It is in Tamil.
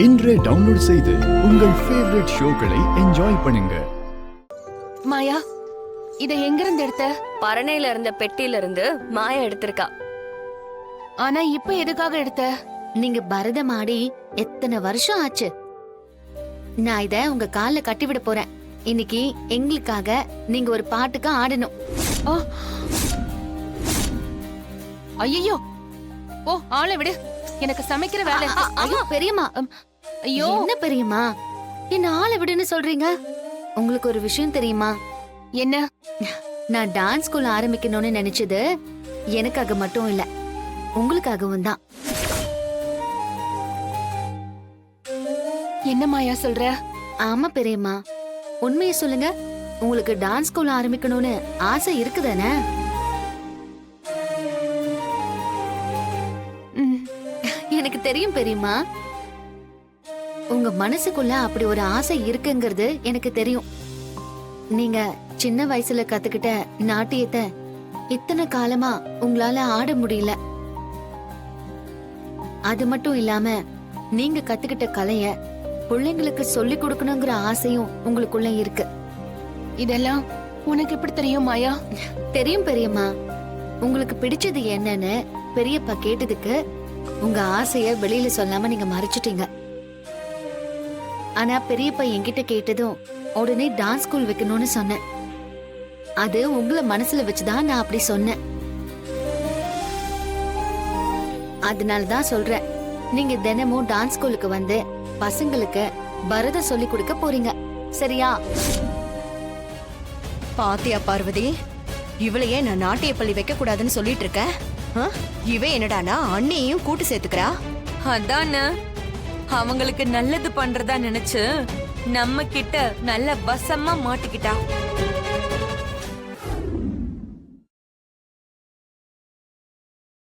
இன்றே டவுன்லோட் செய்து உங்கள் ஃபேவரட் ஷோக்களை என்ஜாய் பண்ணுங்க. மாயா, இத எங்க இருந்து எடுத்த? பரணையில இருந்த பெட்டியில இருந்து மாயா எடுத்திருக்கா. ஆனா இப்ப எதுக்காக எடுத்த? நீங்க பரதம் ஆடி எத்தனை வருஷம் ஆச்சு. நான் இத உங்க கால்ல கட்டிவிட போறேன். இன்னைக்கு எங்களுக்காக நீங்க ஒரு பாட்டுக்கு ஆடணும். ஐயோ, ஓ ஆளை விடு, எனக்கு சமைக்கிற வேலை. ஐயோ பெரியம்மா, ஐயோ என்ன பெரியம்மா, என்ன ஆளை விடுன்னு சொல்றீங்க? உங்களுக்கு ஒரு விஷயம் தெரியுமா? என்ன? நான் டான்ஸ் ஸ்கூல் ஆரம்பிக்கணும்னு நினைச்சது எனக்காக மட்டும் இல்ல, உங்களுக்காகவும் தான். என்ன மாயா சொல்ற? ஆமா பெரியம்மா, உண்மையை சொல்லுங்க. உங்களுக்கு டான்ஸ் ஸ்கூல் ஆரம்பிக்கணும்னு ஆசை இருக்குதானே? எனக்கு தெரியும் பெரியம்மா, உங்க மனசுக்குள்ள அப்படி ஒரு ஆசை இருக்குங்கிறது எனக்கு தெரியும். நீங்க சின்ன வயசுல கத்துக்கிட்ட நாட்டியத்தை இத்தனை காலமா உங்களால ஆட முடியல. அது மட்டும் இல்லாம நீங்க கத்துக்கிட்ட கலைய பிள்ளைங்களுக்கு சொல்லி கொடுக்கணுங்கிற ஆசையும் உங்களுக்குள்ள இருக்கு. இதெல்லாம் உனக்கு எப்படி தெரியும் மாயா? தெரியும் பெரியம்மா. உங்களுக்கு பிடிச்சது என்னன்னு பெரியப்பா கேட்டதுக்கு உங்க ஆசைய வெளியில சொல்லாம நீங்க மறைச்சிட்டீங்க. ஆனா பெரியப்பா என்கிட்ட கேட்டதும் உடனே டான்ஸ் ஸ்கூல் வைக்கணும்னு சொன்னேன். அது உங்களை மனசுல வச்சுதான் நான் அப்படி சொன்னேன். அதனாலதான் சொல்றேன், நீங்க தினமும் டான்ஸ் ஸ்கூலுக்கு வந்து பசங்களுக்கு பரதம் சொல்லி கொடுக்க போறீங்க, சரியா? பாத்தியா பார்வதி, இவளையே நான் நாட்டிய பள்ளி வைக்க கூடாதுன்னு சொல்லிட்டு இருக்க. இவ என்னடானா அண்ணியையும் கூட்டு சேர்த்துக்கிறா. அதானே, அவங்களுக்கு நல்லது பண்றதா நினைச்சு நம்ம கிட்ட நல்ல வசமா மாட்டிக்கிட்டா.